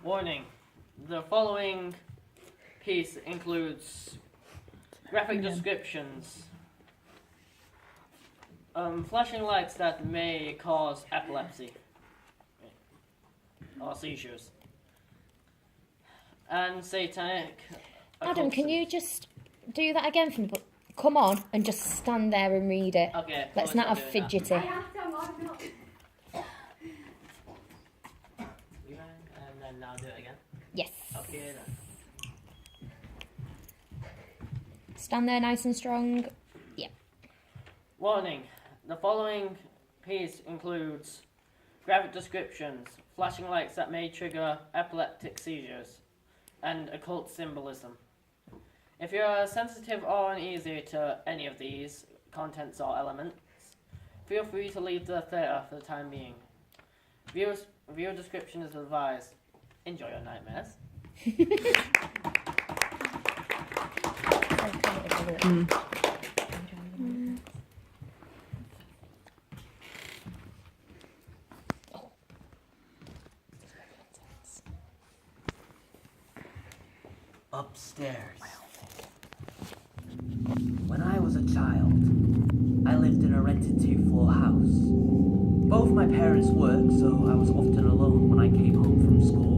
Warning. The following piece includes graphic descriptions, flashing lights that may cause epilepsy or seizures, and satanic. Adam, can you just do that again for me? But come on and just stand there and read it. Okay. Let's not have fidgety. And then now do it again. Yes. Okay then. Stand there nice and strong. Yeah. Warning. The following piece includes graphic descriptions, flashing lights that may trigger epileptic seizures, and occult symbolism. If you are sensitive or uneasy to any of these contents or elements, feel free to leave the theatre for the time being. Viewer description is advised. Enjoy your nightmares. Upstairs. When I was a child, I lived in a rented 2-floor house. Both my parents worked, so I was often alone when I came home from school.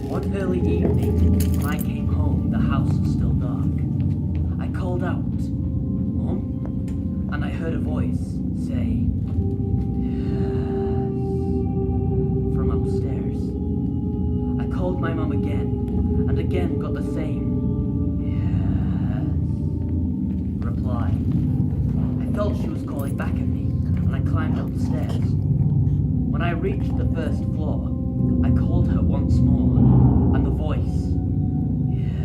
One early evening, when I came home, the house was still dark. I called out, "Mum?" And I heard a voice say, "Yes," from upstairs. I called my mum again, and again got the same "yes" reply. I felt she was calling back at me, and I climbed up the stairs. When I reached the first floor, I called her once more, and the voice "yes"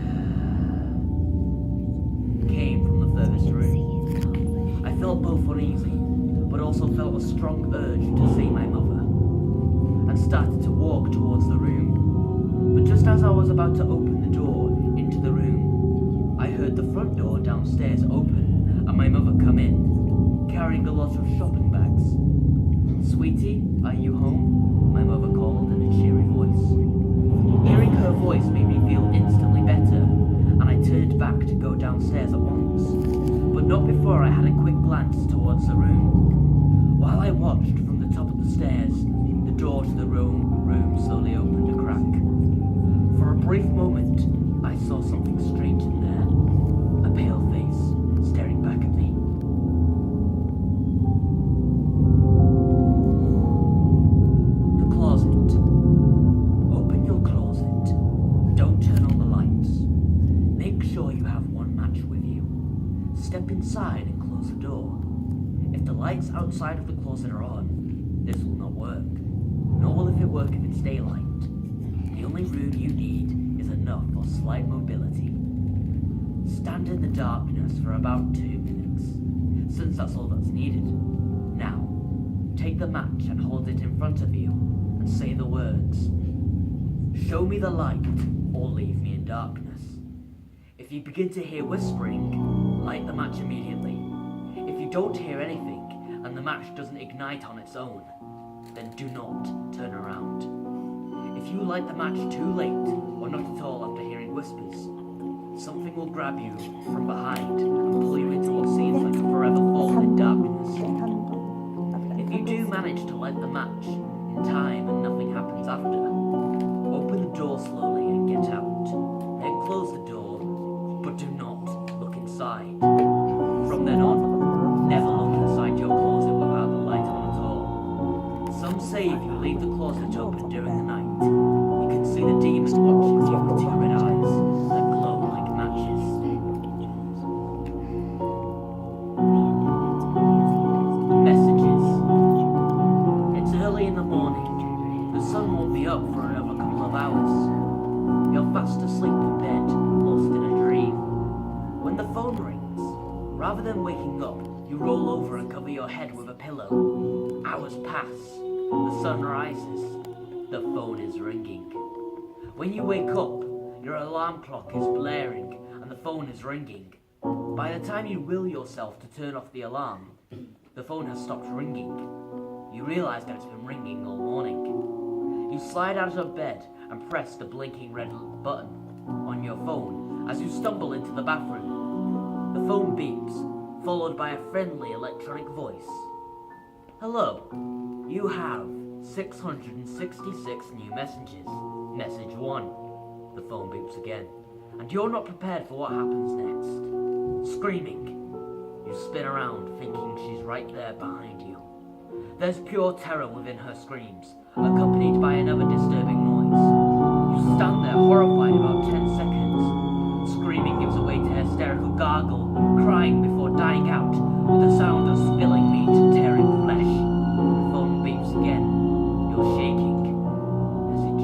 came from the furthest room. I felt both uneasy, but also felt a strong urge to see my mother, and started to walk towards the room. But just as I was about to open the door into the room, I heard the front door downstairs open and my mother come in, carrying a lot of shopping bags. "Sweetie, are you home?" my mother called in a cheery voice. Hearing her voice made me feel instantly better, and I turned back to go downstairs at once, but not before I had a quick glance towards the room. While I watched from the top of the stairs, the door to the room slowly opened a crack. For a brief moment, I saw something strange in there, a pale face staring back at me. The closet. Open your closet. Don't turn on the lights. Make sure you have one match with you. Step inside and close the door. If the lights outside of the closet are on, this will not work. Nor will it work if it's daylight. The only room you need is enough for slight mobility. Stand in the darkness for about 2 minutes, since that's all that's needed. Now, take the match and hold it in front of you, and say the words, "Show me the light, or leave me in darkness." If you begin to hear whispering, light the match immediately. If you don't hear anything, and the match doesn't ignite on its own, then do not turn around. If you light the match too late, or not at all after hearing whispers, something will grab you from behind and pull you into what seems like a forever fall in darkness. If you do manage to light the match in time and nothing happens after, open the door slowly and get out. Then close the door, but do not look inside. From then on, never look inside your closet without the light on at all. Some say if you leave the closet open during the night, you can see the demons watching you with 2 red eyes that glow like matches. Messages. It's early in the morning. The sun won't be up for another couple of hours. You're fast asleep in bed, lost in a dream. When the phone rings, rather than waking up, you roll over and cover your head with a pillow. Hours pass. The sun rises. The phone is ringing. When you wake up, your alarm clock is blaring and the phone is ringing. By the time you will yourself to turn off the alarm, the phone has stopped ringing. You realize that it's been ringing all morning. You slide out of bed and press the blinking red button on your phone as you stumble into the bathroom. The phone beeps, followed by a friendly electronic voice. Hello, you have 666 new messages. Message 1. The phone beeps again, and you're not prepared for what happens next. Screaming. You spin around, thinking she's right there behind you. There's pure terror within her screams, accompanied by another disturbing noise. You stand there horrified about 10 seconds. Screaming gives way to hysterical gargle, crying before dying out, with the sound of spilling meat and tearing flesh. The phone beeps again. You're shaking. Message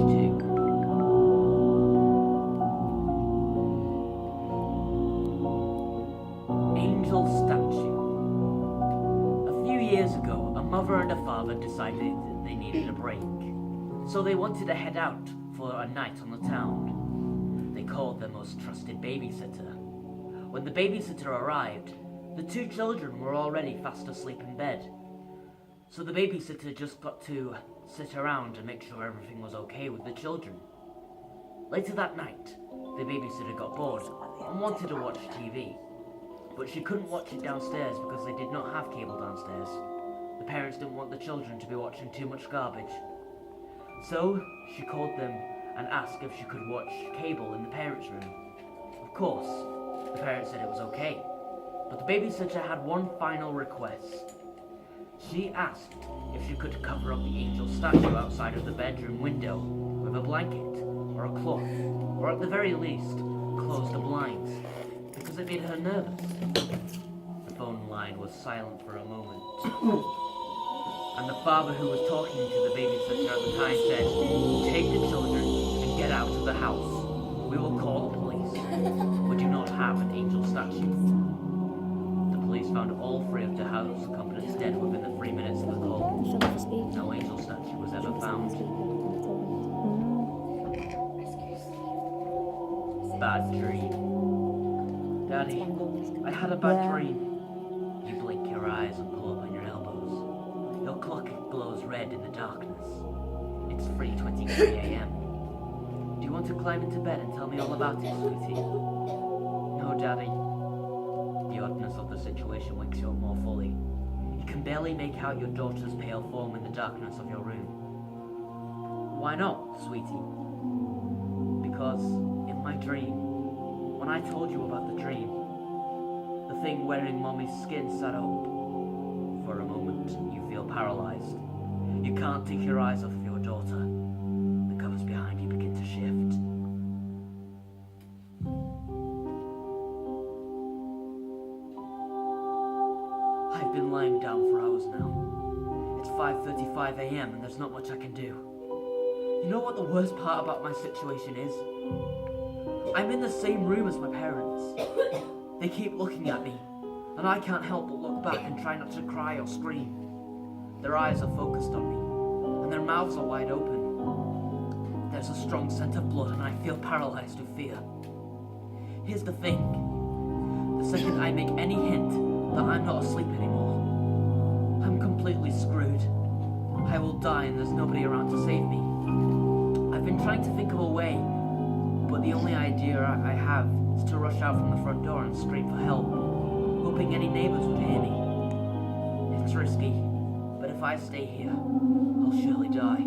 2. Angel statue. A few years ago, a mother and a father decided they needed a break, so they wanted to head out for a night on the town. They called their most trusted babysitter. When the babysitter arrived, the 2 children were already fast asleep in bed, so the babysitter just got to sit around and make sure everything was okay with the children. Later that night, the babysitter got bored and wanted to watch TV. But she couldn't watch it downstairs because they did not have cable downstairs. The parents didn't want the children to be watching too much garbage. So she called them and asked if she could watch cable in the parents' room. Of course, the parents said it was okay. But the babysitter had one final request. She asked if she could cover up the angel statue outside of the bedroom window with a blanket or a cloth, or at the very least, close the blinds, because it made her nervous. The phone line was silent for a moment. And the father who was talking to the babysitter at the time said, "Take the children and get out of the house. We will call the police. We do not have an angel statue." The police found all 3 of the house occupants dead within the 3 minutes of the call. No angel statue was ever found. Bad dream. Daddy, I had a bad dream. You blink your eyes and pull up on your elbows. Your clock glows red in the darkness. It's 3:23 a.m. Do you want to climb into bed and tell me all about it, sweetie? No, Daddy. The oddness of the situation wakes you up more fully. You can barely make out your daughter's pale form in the darkness of your room. Why not, sweetie? Because in my dream, when I told you about the dream, the thing wearing Mommy's skin sat up. For a moment, you feel paralyzed. You can't take your eyes off of your daughter. The covers behind you begin to shift. I've been lying down for hours now. It's 5:35 a.m. and there's not much I can do. You know what the worst part about my situation is? I'm in the same room as my parents. They keep looking at me, and I can't help but look back and try not to cry or scream. Their eyes are focused on me, and their mouths are wide open. There's a strong scent of blood, and I feel paralyzed with fear. Here's the thing. The second I make any hint that I'm not asleep anymore, I'm completely screwed. I will die, and there's nobody around to save me. I've been trying to think of a way, but the only idea I have is to rush out from the front door and scream for help, hoping any neighbors would hear me. It's risky, but if I stay here, I'll surely die.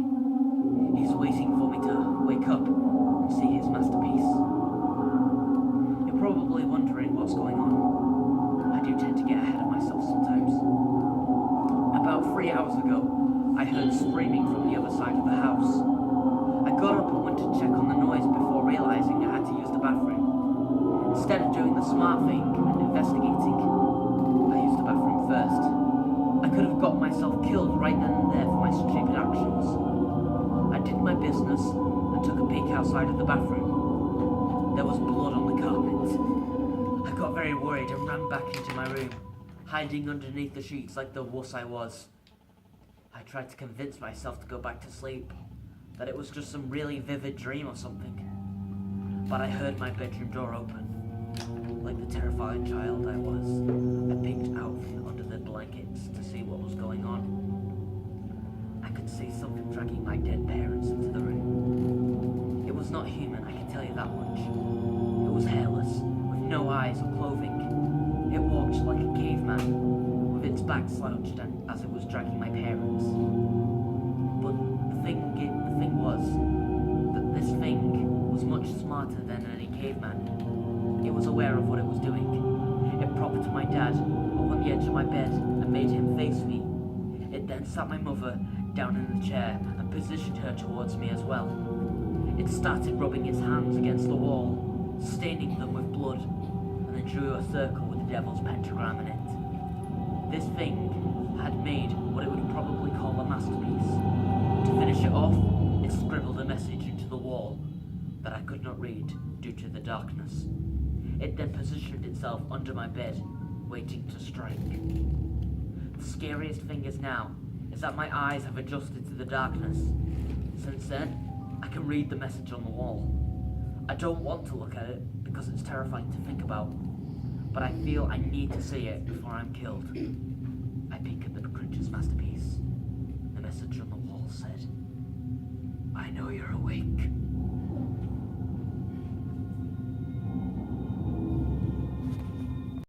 He's waiting for me to wake up and see his masterpiece. You're probably wondering what's going on. I do tend to get ahead of myself sometimes. About 3 hours ago, I heard screaming from the other side of the house. I got up and went to check on the noise before realizing I had to use the bathroom. Instead of doing the smart thing and investigating, I used the bathroom first. I could have got myself killed right then and there for my stupid actions. I did my business and took a peek outside of the bathroom. There was blood on the carpet. I got very worried and ran back into my room, hiding underneath the sheets like the wuss I was. I tried to convince myself to go back to sleep, that it was just some really vivid dream or something. But I heard my bedroom door open. Like the terrified child I was, I peeked out from under the blankets to see what was going on. I could see something trying dragging my dead parents into the room. It was not human, I can tell you that much. It was hairless, with no eyes or clothing. It walked like a caveman, with its back slouched as it was dragging my parents. But the thing was that this thing was much smarter than any caveman. It was aware of what it was doing. It propped my dad up on the edge of my bed and made him face me. It then sat my mother down in the chair and positioned her towards me as well. It started rubbing its hands against the wall, staining them with blood, and then drew a circle with the devil's pentagram in it. This thing had made what it would probably call a masterpiece. To finish it off, it scribbled a message into the wall that I could not read due to the darkness. It then positioned itself under my bed, waiting to strike. The scariest thing is that my eyes have adjusted to the darkness. Since then, I can read the message on the wall. I don't want to look at it because it's terrifying to think about, but I feel I need to see it before I'm killed. I peek at the creature's masterpiece. The message on the wall said, "I know you're awake.